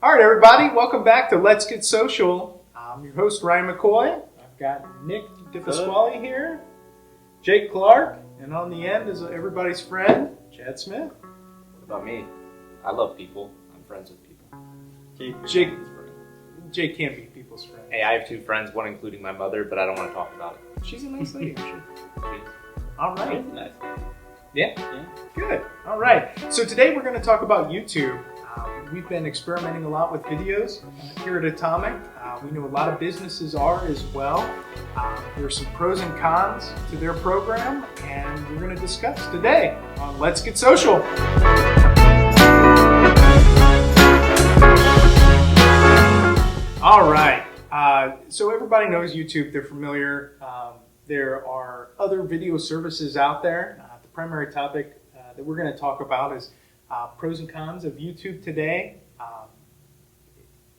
All right, everybody, welcome back to Let's Get Social. I'm your host, Ryan McCoy. I've got Nick DePasquale here, Jake Clark, and on the end is everybody's friend, Chad Smith. What about me? I love people. I'm friends with people. Jake can't be people's friend. Hey, I have two friends, one including my mother, but I don't want to talk about it. She's a nice lady, actually. All She's right. nice. Yeah? Good. All right. So today we're going to talk about YouTube. We've been experimenting a lot with videos here at Atomic. We know a lot of businesses are as well. There are some pros and cons to their program, and we're going to discuss today on Let's Get Social. All right. So everybody knows YouTube. They're familiar. There are other video services out there. The primary topic that we're going to talk about is pros and cons of YouTube today.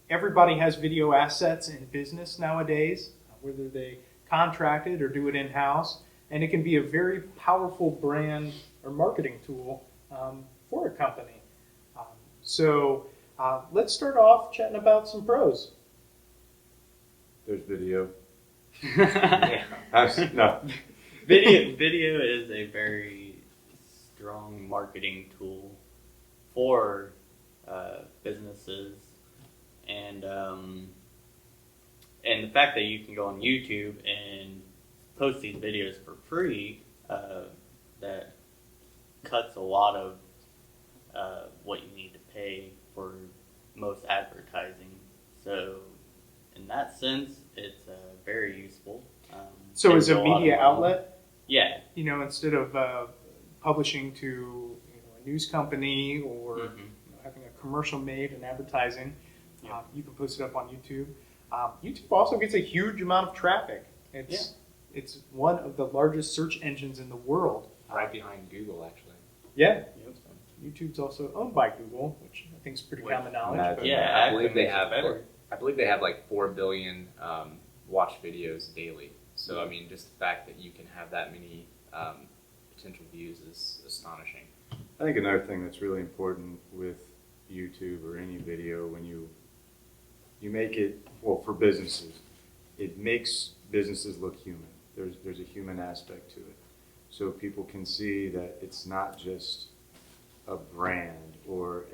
Everybody has video assets in business nowadays, whether they contract it or do it in-house, and it can be a very powerful brand or marketing tool for a company. So let's start off chatting about some pros. There's video. Yeah. No. Video is a very strong marketing tool for businesses, and the fact that you can go on YouTube and post these videos for free, that cuts a lot of what you need to pay for most advertising. So in that sense, it's very useful. So as saves a lot of media money. outlet, Yeah. instead of publishing to a news company or Mhm. having a commercial made and advertising, Yeah. you can post it up on YouTube. YouTube also gets a huge amount of traffic. It's one of the largest search engines in the world. Right behind Google, actually. Yeah. Yep. YouTube's also owned by Google, which I think is pretty Which- common knowledge. Imagine. but- Yeah, I believe they makes it have. better. I believe they have like 4 billion watched videos daily. So I mean, just the fact that you can have that many potential views is astonishing. I think another thing that's really important with YouTube or any video, when you make it, well, for businesses, it makes businesses look human. There's a human aspect to it. So people can see that it's not just a brand or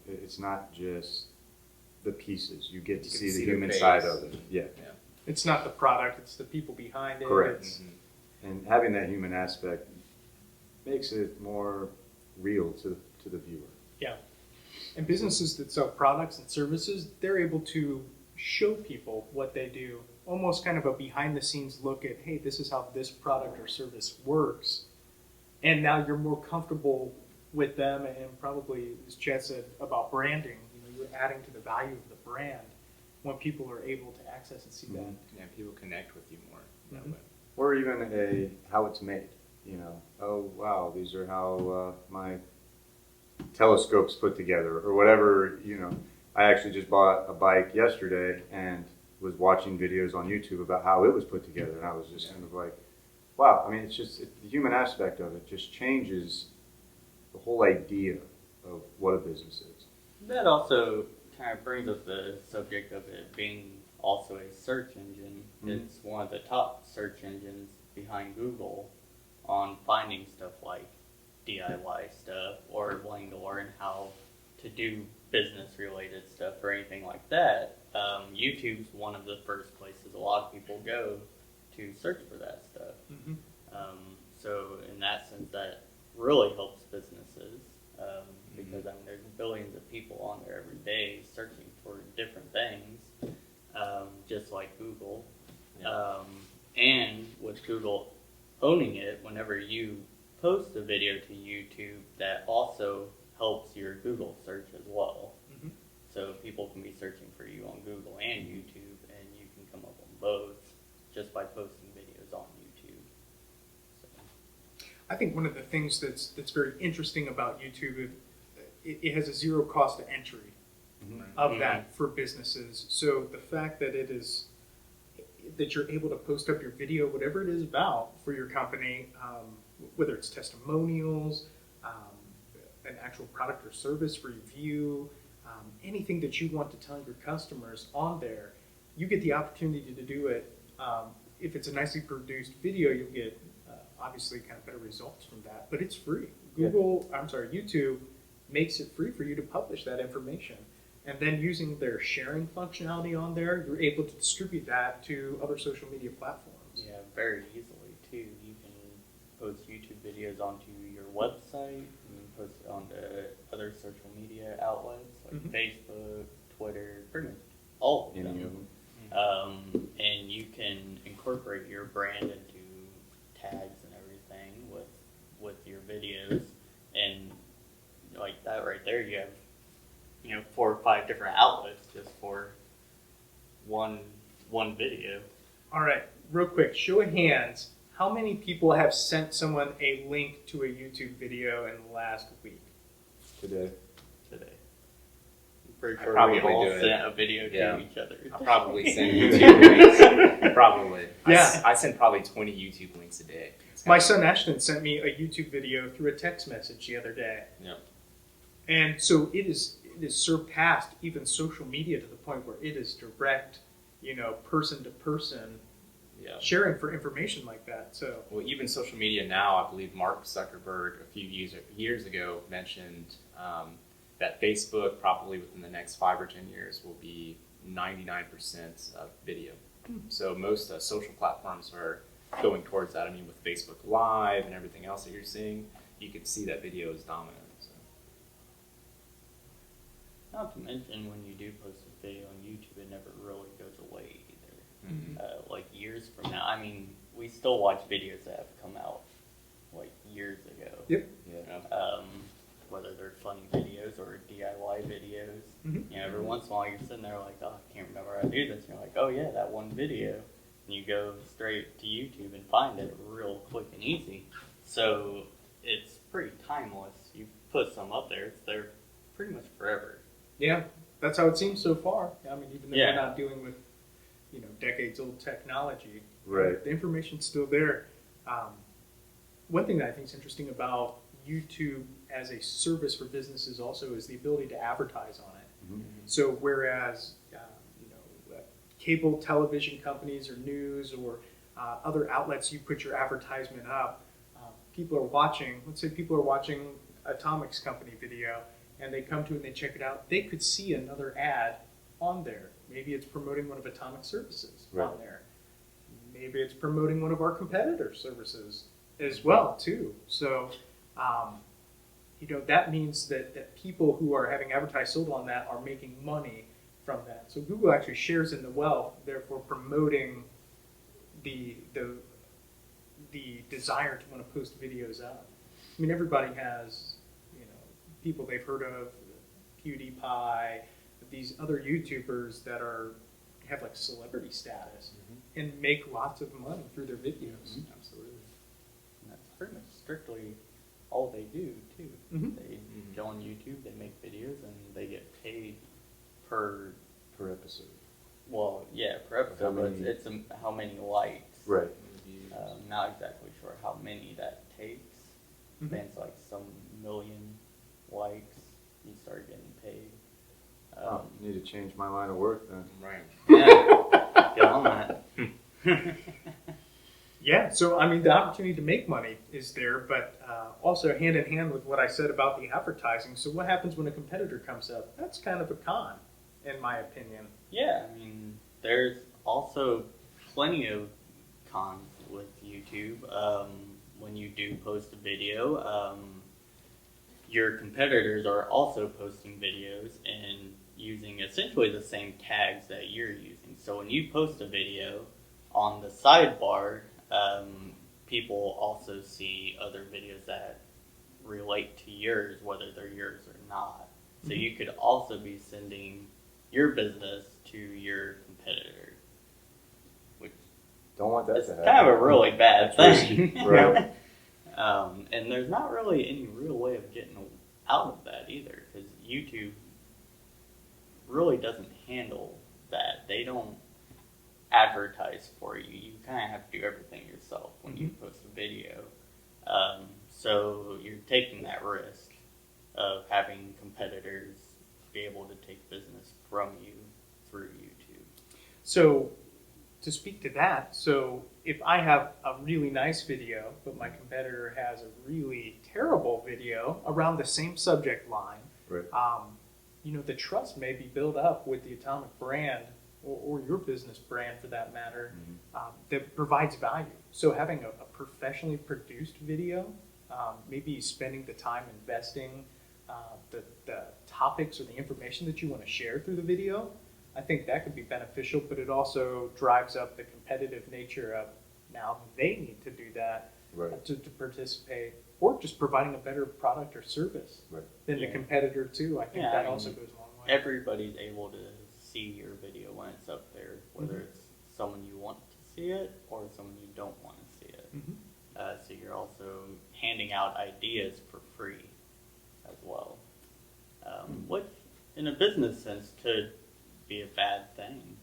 it's not just the pieces. You get to You can see the see the human face. side of it. Yeah. It's not the product, it's the people behind it. Correct. It's- And having that human aspect makes it more real to the viewer. And businesses that sell products and services, they're able to show people what they do. Almost kind of a behind the scenes look at, hey, this is how this product or service works. And now you're more comfortable with them, and probably, as Chad said about branding, you're adding to the value of the brand when people are able to access and see that. Yeah, people connect with you more. That Mhm. way. Or even how it's made. Oh wow, these are how my telescope's put together, or whatever. I actually just bought a bike yesterday and was watching videos on YouTube about how it was put together, and I was just kind of like, wow. I mean, it's just the human aspect of it just changes the whole idea of what a business is. That also kind of brings up the subject of it being also a search engine. Mhm. It's one of the top search engines behind Google on finding stuff like DIY stuff or wanting to learn how to do business related stuff or anything like that. YouTube's one of the first places a lot of people go to search for that stuff. Mhm. So in that sense, that really helps businesses because there's billions of people on there every day searching for different things, just like Google. Yeah. And with Google owning it, whenever you post a video to YouTube, that also helps your Google search as well. Mhm. So people can be searching for you on Google and YouTube, and you can come up on both just by posting videos on YouTube. So. I think one of the things that's very interesting about YouTube is it has a zero cost to entry of that for businesses. So the fact that that you're able to post up your video, whatever it is about for your company, whether it's testimonials, an actual product or service review, anything that you want to tell your customers on there, you get the opportunity to do it. If it's a nicely produced video, you'll get obviously kind of better results from that, but it's free. YouTube makes it free for you to publish that information. And then using their sharing functionality on there, you're able to distribute that to other social media platforms. Yeah, very easily too. You can post YouTube videos onto your website, you can post it onto other social media outlets like Mhm. Facebook, Twitter, pretty much all of Any of them. them. And you can incorporate your brand into tags and everything with your videos, and like that right there, you have 4 or 5 different outlets just for one video. All right, real quick, show of hands. How many people have sent someone a link to a YouTube video in the last week? Today. Today. I'm pretty I sure probably we all do it. sent a video Yeah. to each other. I'll probably send YouTube links. Probably. Yeah. I send probably 20 YouTube links a day. It's My kinda- son Ashton sent me a YouTube video through a text message the other day. Yeah. And so it is surpassed even social media to the point where it is direct, person to person Yeah. sharing for information like that. So Well, even social media now, I believe Mark Zuckerberg a few years ago mentioned that Facebook probably within the next 5 or 10 years will be 99% of video. So most social platforms are going towards that. I mean, with Facebook Live and everything else that you're seeing, you could see that video is dominant. So. Not to mention, when you do post a video on YouTube, it never really goes away either. Mhm. Like years from now, I mean, we still watch videos that have come out like years ago. Yep. Yeah. Whether they're funny videos or DIY videos. Mhm. Every once in a while you're sitting there like, oh, I can't remember how to do this. And you're like, oh yeah, that one video. And you go straight to YouTube and find it real quick and easy. So it's pretty timeless. You put some up there, it's there pretty much forever. yeah, that's how it seems so far. I mean, even though Yeah. we're not dealing with decades old technology, Right. the information's still there. One thing that I think is interesting about YouTube as a service for businesses also is the ability to advertise on it. Mhm. So whereas cable television companies or news or other outlets, you put your advertisement up, people are watching. Let's say people are watching Atomic's company video, and they come to it and they check it out. They could see another ad on there. Maybe it's promoting one of Atomic's services Right. on there. Maybe it's promoting one of our competitor services as well too. So that means that people who are having advertised sold on that are making money from that. So Google actually shares in the wealth, therefore promoting the desire to want to post videos up. I mean, everybody has people they've heard of, PewDiePie, these other YouTubers that have like celebrity status and make lots of money through their videos. Absolutely. And that's pretty much strictly all they do too. Mhm. They go on YouTube, they make videos, and they get paid per. Per episode. Well, yeah, per episode. How But many- it's how many likes. Right. Not exactly sure how many that takes. Mhm. But it's like some million likes, you start getting paid. Oh, need to change my line of work then. Right. Yeah, get on that. Yeah, so I mean, the opportunity to make money is there, but also hand in hand with what I said about the advertising. So what happens when a competitor comes up? That's kind of a con, in my opinion. Yeah, I mean, there's also plenty of cons with YouTube. When you do post a video, your competitors are also posting videos and using essentially the same tags that you're using. So when you post a video on the sidebar, people also see other videos that relate to yours, whether they're yours or not. So you could also be sending your business to your competitor, which Don't want that is to happen. kind of a really bad thing. Right. And there's not really any real way of getting out of that either, because YouTube really doesn't handle that. They don't advertise for you. You kind of have to do everything yourself when you post a video. So you're taking that risk of having competitors be able to take business from you through YouTube. So, to speak to that, so if I have a really nice video, but my competitor has a really terrible video around the same subject line, Right. The trust may be built up with the Atomic brand or your business brand for that matter, that provides value. So having a professionally produced video, maybe spending the time investing the topics or the information that you want to share through the video, I think that could be beneficial, but it also drives up the competitive nature of now they need to do that Right. to participate, or just providing a better product or service Right. than the Yeah. competitor too. I think Yeah, that I mean, also goes a long way. Everybody's able to see your video when it's up there, whether Mhm. it's someone you want to see it or someone you don't want to see it. Mhm. So you're also handing out ideas for free as well, which in a business sense could be a bad thing.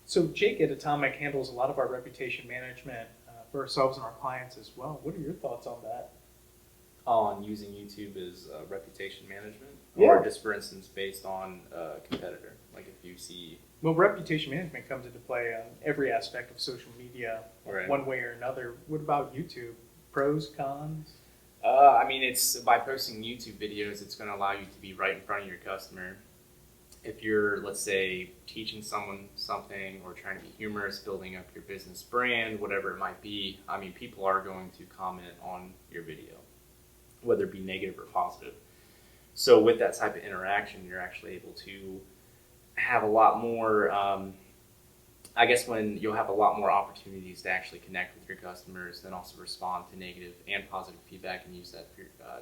So Jake at Atomic handles a lot of our reputation management for ourselves and our clients as well. What are your thoughts on that? On using YouTube as reputation management, Yeah. or just for instance based on a competitor. Like if you see, Well, reputation management comes into play on every aspect of social media, Right. one way or another. What about YouTube? Pros, cons? I mean, it's by posting YouTube videos, it's going to allow you to be right in front of your customer. If you're, let's say, teaching someone something or trying to be humorous, building up your business brand, whatever it might be, I mean, people are going to comment on your video, whether it be negative or positive. So with that type of interaction, you're actually able to have a lot more, I guess when you'll have a lot more opportunities to actually connect with your customers, then also respond to negative and positive feedback and use that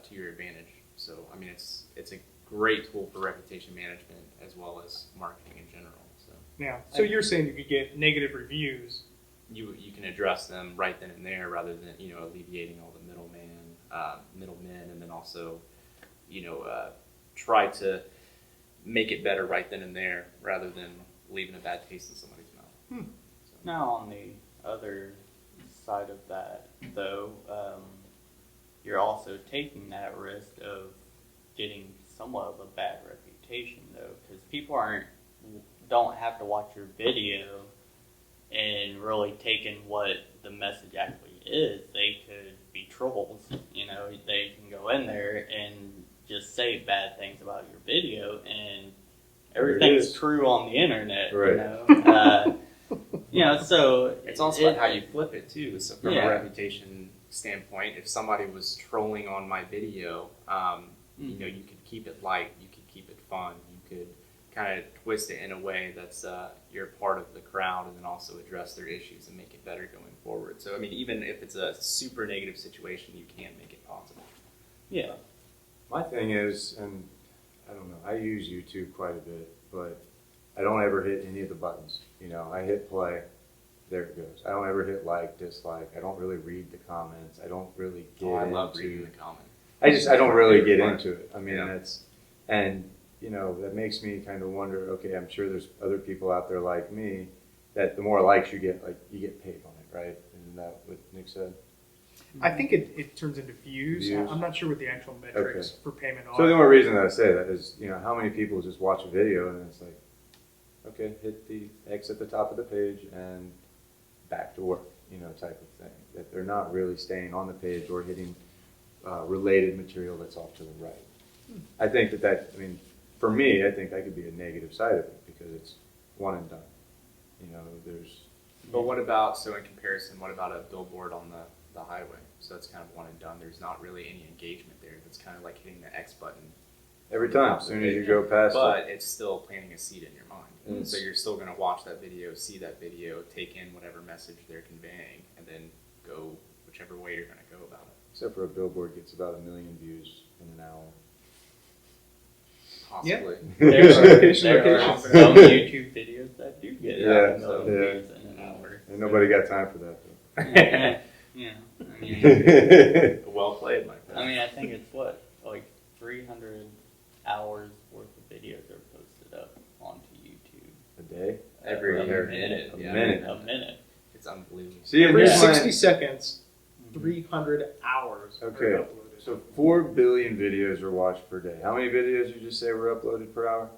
to your advantage. So, I mean, it's a great tool for reputation management as well as marketing in general. So Yeah. So you're saying you could get negative reviews. you can address them right then and there rather than, alleviating all the middlemen, and then also, try to make it better right then and there rather than leaving a bad taste in somebody's mouth. Now, on the other side of that, though, you're also taking that risk of getting somewhat of a bad reputation, though, because people don't have to watch your video and really take in what the message actually is. They could be trolls. They can go in there and just say bad things about your video, and There it everything's is. true on the internet. Right. So It's also how you flip it too. So from Yeah. a reputation standpoint, if somebody was trolling on my video, you could keep it light, you could keep it fun, you could kind of twist it in a way that's you're part of the crowd, and then also address their issues and make it better going forward. So I mean, even if it's a super negative situation, you can make it positive. Yeah. My thing is, and I don't know, I use YouTube quite a bit, but I don't ever hit any of the buttons. I hit play, there it goes. I don't ever hit like, dislike. I don't really read the comments. I don't really get I into. love reading the comments. I don't really get Favorite part. into it. I mean, Yeah. that makes me kind of wonder, okay, I'm sure there's other people out there like me that the more likes you get, like, you get paid on it, right? Isn't that what Nick said? I think it turns into views. Views. I'm not sure what the actual metrics for payment are. So the only reason that I say that is, how many people just watch a video and it's like, okay, hit the X at the top of the page and back to work, type of thing. That they're not really staying on the page or hitting related material that's off to the right. I think for me, I think that could be a negative side of it because it's one and done. There's. But what about, so in comparison, what about a billboard on the highway? So it's kind of one and done. There's not really any engagement there. It's kind of like hitting the X button. Every time, as soon as you go past But it's still planting a seed in your mind. Mm. So you're still going to watch that video, see that video, take in whatever message they're conveying, and then go whichever way you're going to go about it. except for a billboard gets about 1 million views in an hour. Possibly. There are Location. some YouTube videos that do get Yeah, a million so- views in an hour. And nobody got time for that, Yeah. though. Well played, my friend. I think it's like 300 hours worth of videos are posted up onto YouTube. A day? Every A minute. A yeah. minute. A minute. It's unbelievable. See, Every here's 60 my, seconds, 300 hours are Okay. uploaded. So 4 billion videos are watched per day. How many videos did you just say were uploaded per hour?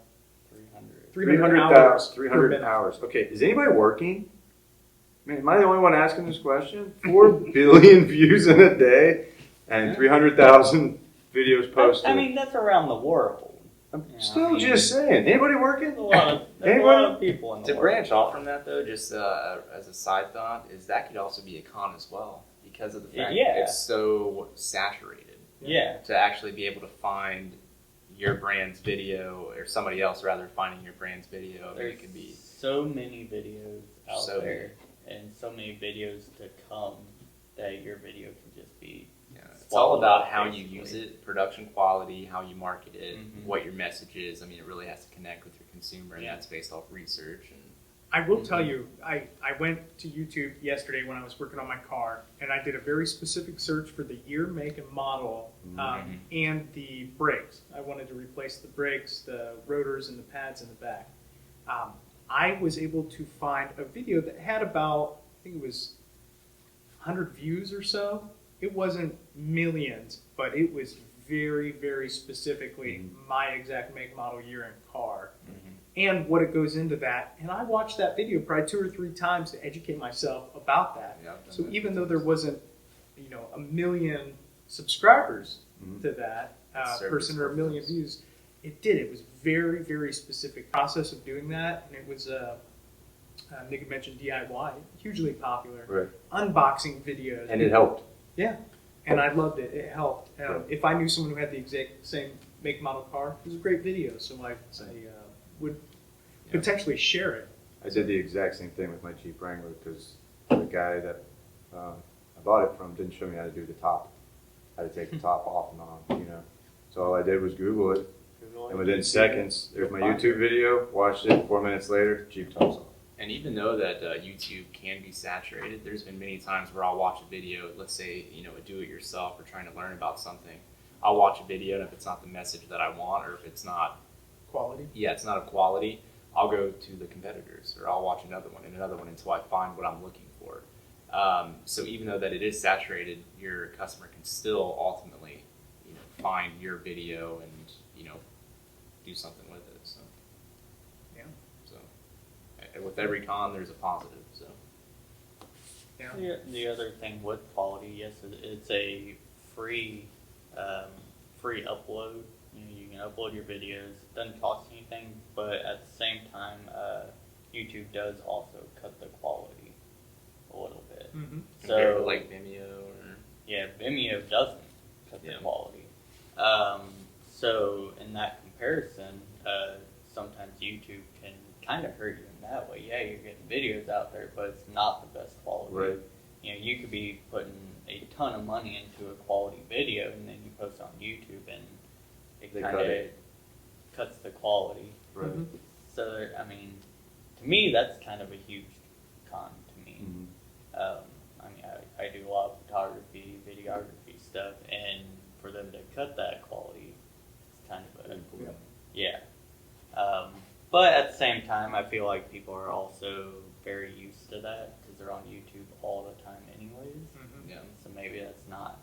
300. 300 hours. 300 per minute. hours. Okay, is anybody working? I mean, am I the only one asking this question? 4 billion views in a day and 300,000 videos posted. I mean, that's around the world. I'm Yeah, still I mean- just saying. Anybody working? There's a lot of, there's a Anybody? lot of people in the To world. branch off from that, though, just as a side thought, is that could also be a con as well because of the fact Yeah. that it's so saturated. Yeah. To actually be able to find your brand's video, or somebody else rather finding your brand's video, I mean, There's it could be. so many videos out So there, and so many videos to come that your video can just be. Yeah, it's all swallowed about up, how you basically. use it, production quality, how you market it, Mhm. what your message is. I mean, it really has to connect with your consumer, and Yeah. that's based off research. And I will tell you, I went to YouTube yesterday when I was working on my car, and I did a very specific search for the year, make, and model, and the brakes. I wanted to replace the brakes, the rotors, and the pads in the back. I was able to find a video that had about, I think it was 100 views or so. It wasn't millions, but it was very, very specifically my exact make, model, year, and car. And what it goes into that. And I watched that video probably 2 or 3 times to educate myself about that. yeah, I've done So that. even though there wasn't, a million subscribers Mhm. to that Service person or a million purpose. views, it did. It was very, very specific process of doing that. And it was, Nick had mentioned DIY, hugely popular. Right. Unboxing videos. And it helped. And I loved it. It helped. Yeah. If I knew someone who had the exact same make, model car, it was a great video. So I would Yeah. potentially share it. I did the exact same thing with my Jeep Wrangler because the guy that I bought it from didn't show me how to do the top, how to take the top off and on, So all I did was Google it, and within seconds, there's my YouTube video, watched it, 4 minutes later, Jeep tops off. And even though that YouTube can be saturated, there's been many times where I'll watch a video, let's say, a do-it-yourself or trying to learn about something. I'll watch a video, and if it's not the message that I want, or if it's not, Quality. it's not of quality, I'll go to the competitors, or I'll watch another one and another one until I find what I'm looking for. So even though that it is saturated, your customer can still ultimately, find your video and, do something with it. So, Yeah. So, and with every con, there's a positive. So. Yeah. The other thing with quality, yes, it's a free free upload. You can upload your videos. It doesn't cost anything, but at the same time, YouTube does also cut the quality a little bit. Mm-hmm. Compared to So like Vimeo or yeah, Vimeo doesn't cut the Yeah. quality. So in that comparison, sometimes YouTube can kind of hurt you in that way. Yeah, you're getting videos out there, but it's not the best quality. Right. You could be putting a ton of money into a quality video, and then you post it on YouTube, and it They kind cut of it. cuts the quality. Right. Mhm. So to me, that's kind of a huge con to me. Mhm. I do a lot of photography, videography stuff, and for them to cut that quality, it's kind of a Yeah. yeah. But at the same time, I feel like people are also very used to that because they're on YouTube all the time, anyways. Mm-hmm. yeah, So maybe that's not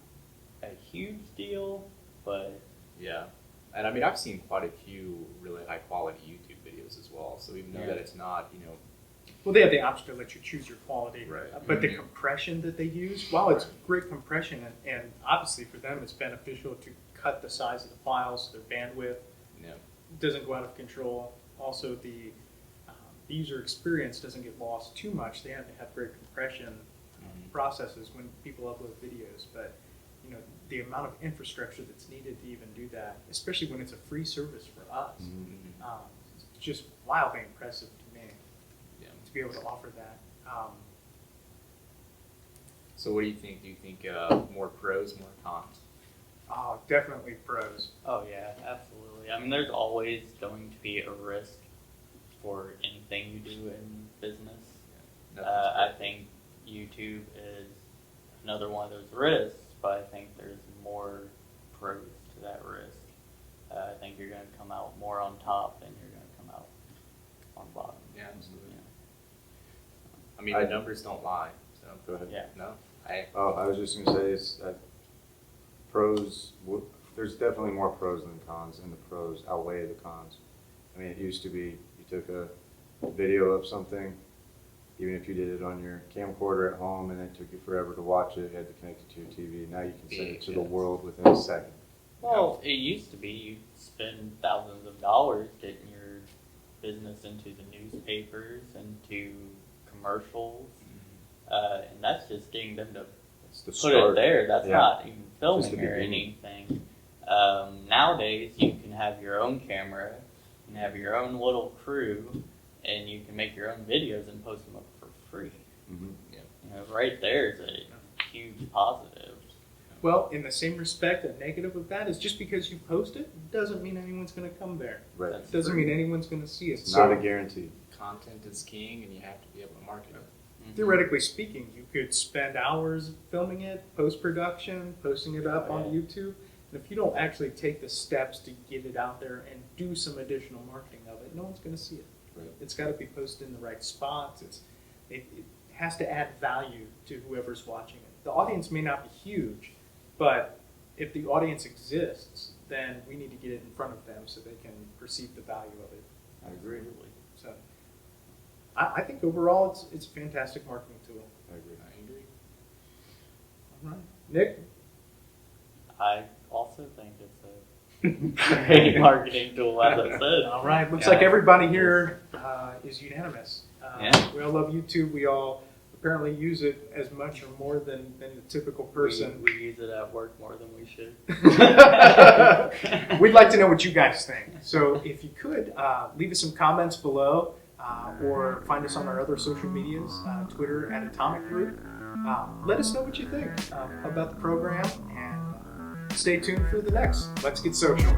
a huge deal, but yeah. And I mean, I've seen quite a few really high quality YouTube videos as well. So even though Yeah. that it's not, Well, they have the option to let you choose your quality, Right. but the Mhm. compression that they use, while it's great compression, and obviously for them it's beneficial to cut the size of the files, their bandwidth doesn't go out of control. Also, the user experience doesn't get lost too much. They have to have great compression processes when people upload videos, but the amount of infrastructure that's needed to even do that, especially when it's a free service for us, Mhm. it's just wildly impressive to me yeah. to be able to offer that. So what do you think? Do you think more pros, more cons? Definitely pros. oh yeah, absolutely. There's always going to be a risk for anything you do in business. I think YouTube is another one of those risks, but I think there's more pros to that risk. I think you're going to come out more on top than you're going to come out on bottom. Yeah, absolutely. Yeah. I mean, the numbers don't lie. So Go ahead. Yeah. no, Oh, I was just gonna say pros, there's definitely more pros than cons, and the pros outweigh the cons. I mean, it used to be you took a video of something, even if you did it on your camcorder at home and it took you forever to watch it, you had to connect it to your TV. Now you can send it to the world within a second. Well, it used to be you'd spend thousands of dollars getting your business into the newspapers, into commercials, and that's just getting them to It's the put start. it there. That's Yeah. not even Just filming the or beginning. anything. Nowadays, you can have your own camera, you can have your own little crew, and you can make your own videos and post them up for free. Mhm. You know, right there is a huge positive. Well, in the same respect, a negative of that is just because you post it doesn't mean anyone's going to come there. Right. That's It doesn't true. mean anyone's going to see it. It's So, not a guarantee. Content is king, and you have to be able to market it. Mhm. theoretically speaking, you could spend hours filming it, post-production, posting it up on Yeah. YouTube. And if you don't actually take the steps to get it out there and do some additional marketing of it, no one's going to see it. Right. It's got to be posted in the right spots. It has to add value to whoever's watching it. The audience may not be huge, but if the audience exists, then we need to get it in front of them so they can perceive the value of it. I agree. Absolutely. So I think overall it's a fantastic marketing tool. I agree. I agree. All right. Nick? I also think it's a great marketing tool, as I said. All right. Looks Yeah. like everybody here is unanimous. Yeah. We all love YouTube. We all apparently use it as much or more than the typical person. We use it at work more than we should. We'd like to know what you guys think. So if you could, leave us some comments below or find us on our other social medias, Twitter at Atomic Group. Let us know what you think about the program and stay tuned for the next Let's Get Social.